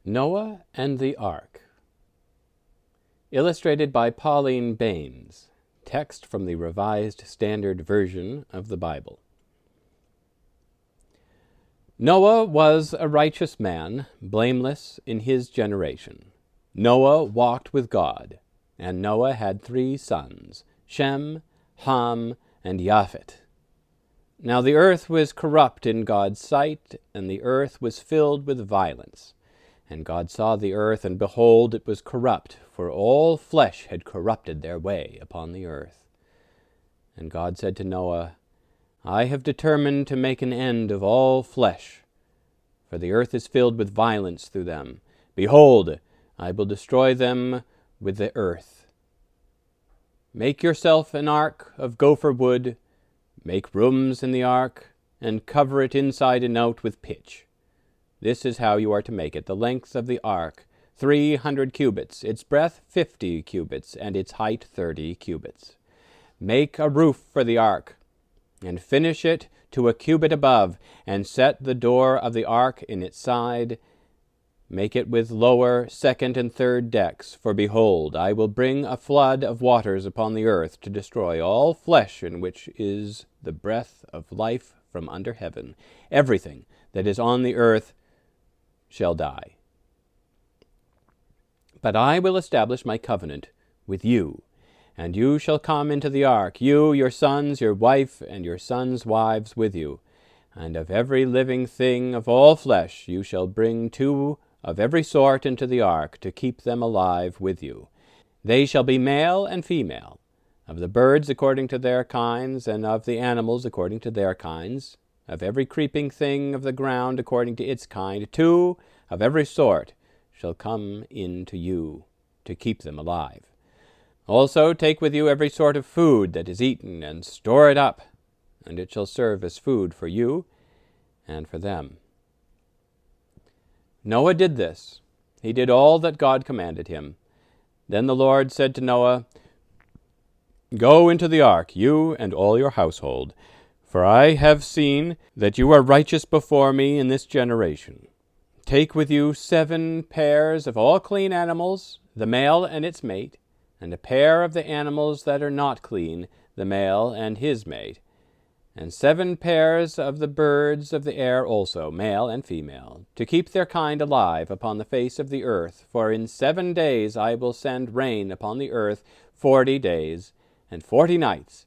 Noah and the Ark. Illustrated by Pauline Baynes. Text from the Revised Standard Version of the Bible. Noah was a righteous man, blameless in his generation. Noah walked with God, and Noah had 3 sons, Shem, Ham, and Japheth. Now the earth was corrupt in God's sight, and the earth was filled with violence. And God saw the earth, and behold, it was corrupt, for all flesh had corrupted their way upon the earth. And God said to Noah, I have determined to make an end of all flesh, for the earth is filled with violence through them. Behold, I will destroy them with the earth. Make yourself an ark of gopher wood, make rooms in the ark, and cover it inside and out with pitch. This is how you are to make it. The length of the ark, 300 cubits, its breadth 50 cubits, and its height 30 cubits. Make a roof for the ark, and finish it to a cubit above, and set the door of the ark in its side. Make it with lower, second, and third decks, for behold, I will bring a flood of waters upon the earth to destroy all flesh in which is the breath of life from under heaven. Everything that is on the earth shall die. But I will establish my covenant with you, and you shall come into the ark, you, your sons, your wife, and your sons' wives with you. And of every living thing of all flesh you shall bring 2 of every sort into the ark, to keep them alive with you. They shall be male and female, of the birds according to their kinds, and of the animals according to their kinds, of every creeping thing of the ground according to its kind. 2 of every sort shall come in to you, to keep them alive. Also take with you every sort of food that is eaten, and store it up, and it shall serve as food for you and for them. Noah did this. He did all that God commanded him. Then the Lord said to Noah, Go into the ark, you and all your household, for I have seen that you are righteous before me in this generation. Take with you 7 pairs of all clean animals, the male and its mate, and a pair of the animals that are not clean, the male and his mate, and 7 pairs of the birds of the air also, male and female, to keep their kind alive upon the face of the earth. For in 7 days I will send rain upon the earth 40 days and 40 nights,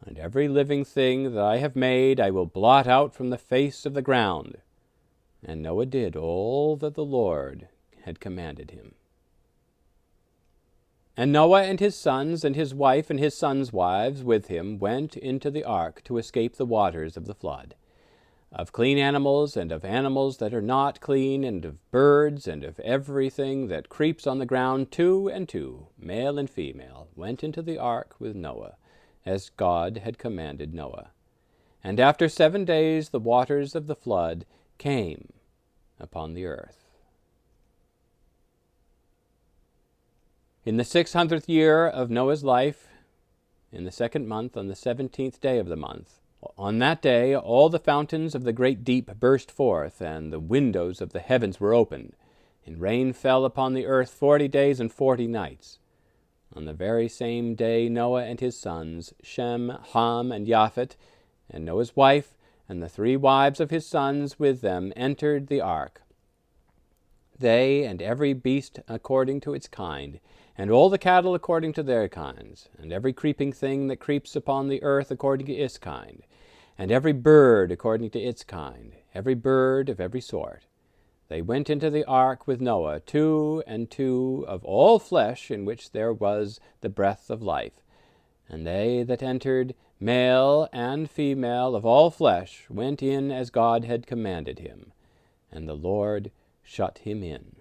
and every living thing that I have made I will blot out from the face of the ground. And Noah did all that the Lord had commanded him. And Noah and his sons and his wife and his sons' wives with him went into the ark to escape the waters of the flood. Of clean animals and of animals that are not clean, and of birds and of everything that creeps on the ground, 2 and 2, male and female, went into the ark with Noah, as God had commanded Noah. And after 7 days the waters of the flood came upon the earth. In the 600th year of Noah's life, in the 2nd month, on the 17th day of the month, on that day all the fountains of the great deep burst forth, and the windows of the heavens were opened, and rain fell upon the earth 40 days and 40 nights. On the very same day Noah and his sons, Shem, Ham, and Japheth, and Noah's wife, and the 3 wives of his sons with them, entered the ark. They and every beast according to its kind, and all the cattle according to their kinds, and every creeping thing that creeps upon the earth according to its kind, and every bird according to its kind, every bird of every sort. They went into the ark with Noah, 2 and 2 of all flesh in which there was the breath of life. And they that entered, male and female of all flesh, went in as God had commanded him, and the Lord shut him in.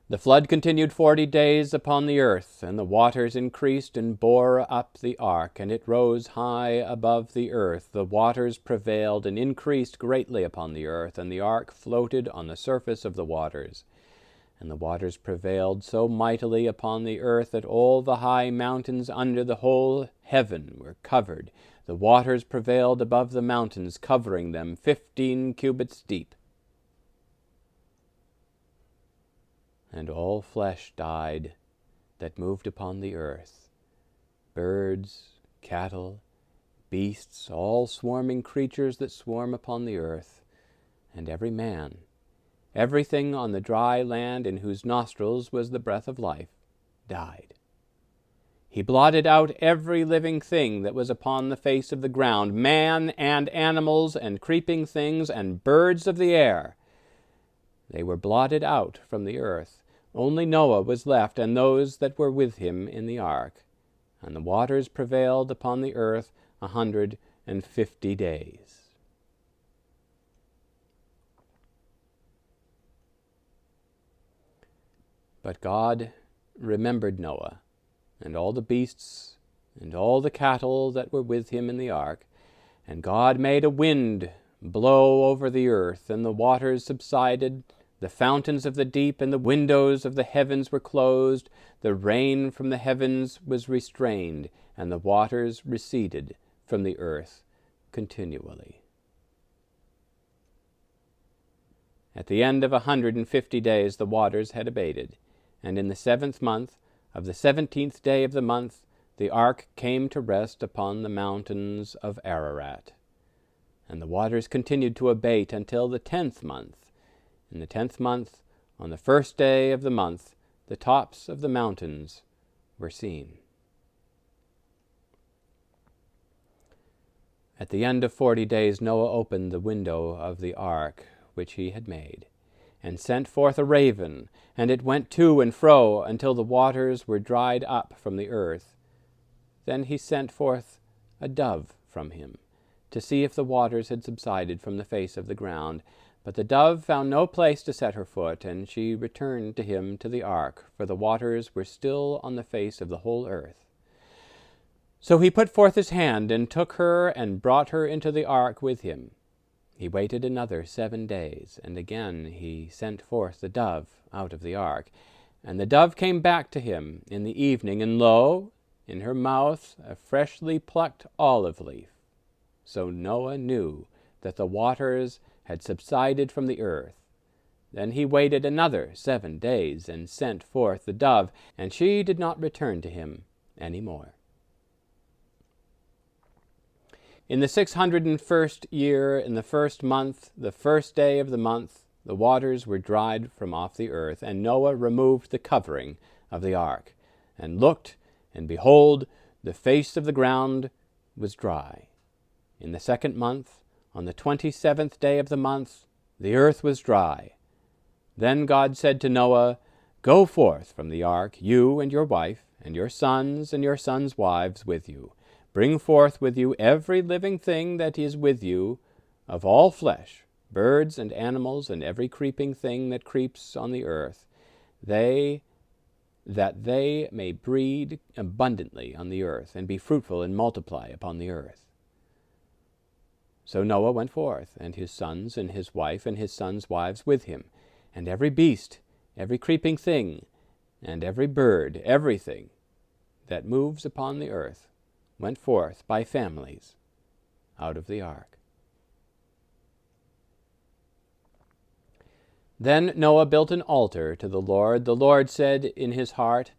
The flood continued 40 days upon the earth, and the waters increased and bore up the ark, and it rose high above the earth. The waters prevailed and increased greatly upon the earth, and the ark floated on the surface of the waters. And the waters prevailed so mightily upon the earth that all the high mountains under the whole heaven were covered. The waters prevailed above the mountains, covering them 15 cubits deep. and all flesh died that moved upon the earth, birds, cattle, beasts, all swarming creatures that swarm upon the earth, and every man, everything on the dry land in whose nostrils was the breath of life, died. He blotted out every living thing that was upon the face of the ground, man and animals and creeping things and birds of the air. They were blotted out from the earth. Only Noah was left, and those that were with him in the ark. And the waters prevailed upon the earth 150 days. But God remembered Noah, and all the beasts, and all the cattle that were with him in the ark. And God made a wind blow over the earth, and the waters subsided, the fountains of the deep and the windows of the heavens were closed, the rain from the heavens was restrained, and the waters receded from the earth continually. At the end of 150 days the waters had abated, and in the 7th month, of the 17th day of the month, the ark came to rest upon the mountains of Ararat. And the waters continued to abate until the 10th month. In the 10th month, on the 1st day of the month, the tops of the mountains were seen. At the end of 40 days Noah opened the window of the ark which he had made, and sent forth a raven, and it went to and fro until the waters were dried up from the earth. Then he sent forth a dove from him, to see if the waters had subsided from the face of the ground. But the dove found no place to set her foot, and she returned to him to the ark, for the waters were still on the face of the whole earth. So he put forth his hand, and took her, and brought her into the ark with him. He waited another 7 days, and again he sent forth the dove out of the ark. And the dove came back to him in the evening, and lo, in her mouth a freshly plucked olive leaf. So Noah knew that the waters had subsided from the earth. Then he waited another 7 days, and sent forth the dove, and she did not return to him any more. In the 601st year, in the 1st month, the 1st day of the month, the waters were dried from off the earth, and Noah removed the covering of the ark, and looked, and behold, the face of the ground was dry. In the 2nd month, on the 27th day of the month, the earth was dry. Then God said to Noah, "Go forth from the ark, you and your wife, and your sons and your sons' wives with you. Bring forth with you every living thing that is with you, of all flesh, birds and animals, and every creeping thing that creeps on the earth, that they may breed abundantly on the earth, and be fruitful and multiply upon the earth." So Noah went forth, and his sons and his wife and his sons' wives with him, and every beast, every creeping thing, and every bird, everything that moves upon the earth, went forth by families out of the ark. Then Noah built an altar to the Lord. The Lord said in his heart,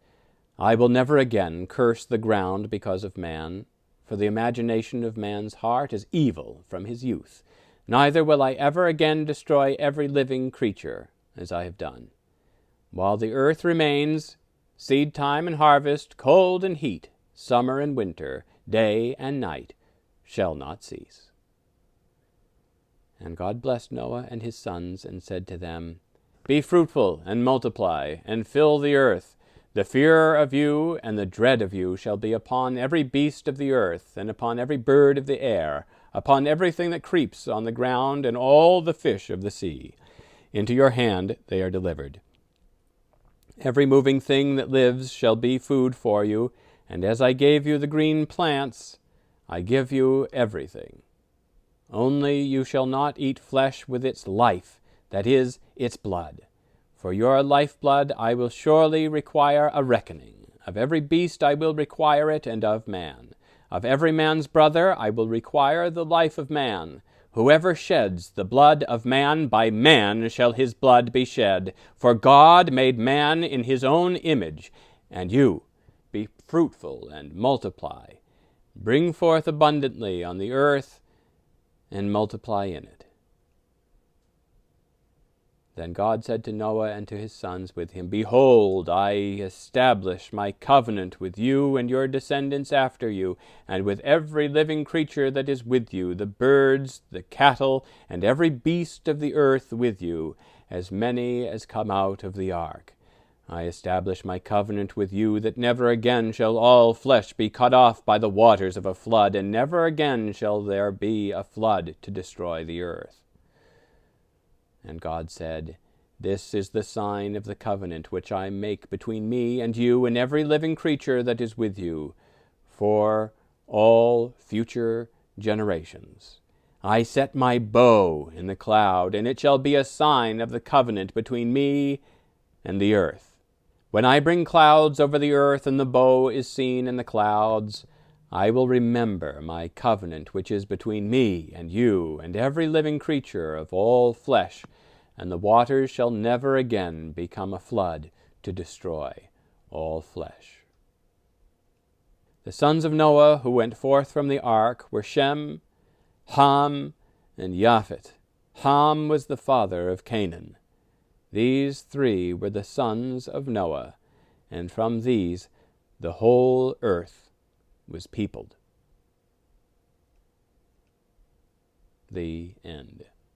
"I will never again curse the ground because of man, for the imagination of man's heart is evil from his youth. Neither will I ever again destroy every living creature, as I have done. While the earth remains, seed time and harvest, cold and heat, summer and winter, day and night shall not cease." And God blessed Noah and his sons, and said to them, "Be fruitful and multiply, and fill the earth. The fear of you and the dread of you shall be upon every beast of the earth, and upon every bird of the air, upon everything that creeps on the ground, and all the fish of the sea. Into your hand they are delivered. Every moving thing that lives shall be food for you, and as I gave you the green plants, I give you everything. Only you shall not eat flesh with its life, that is, its blood. For your lifeblood I will surely require a reckoning. Of every beast I will require it, and of man. Of every man's brother I will require the life of man. Whoever sheds the blood of man, by man shall his blood be shed. For God made man in his own image, and you be fruitful and multiply. Bring forth abundantly on the earth, and multiply in it. Then God said to Noah and to his sons with him, Behold, I establish my covenant with you and your descendants after you, and with every living creature that is with you, the birds, the cattle, and every beast of the earth with you, as many as come out of the ark. I establish my covenant with you, that never again shall all flesh be cut off by the waters of a flood, and never again shall there be a flood to destroy the earth. And God said, This is the sign of the covenant which I make between me and you and every living creature that is with you, for all future generations. I set my bow in the cloud, and it shall be a sign of the covenant between me and the earth. When I bring clouds over the earth, and the bow is seen in the clouds, I will remember my covenant which is between me and you and every living creature of all flesh, and the waters shall never again become a flood to destroy all flesh. The sons of Noah who went forth from the ark were Shem, Ham, and Japheth. Ham was the father of Canaan. These three were the sons of Noah, and from these the whole earth was peopled. The end.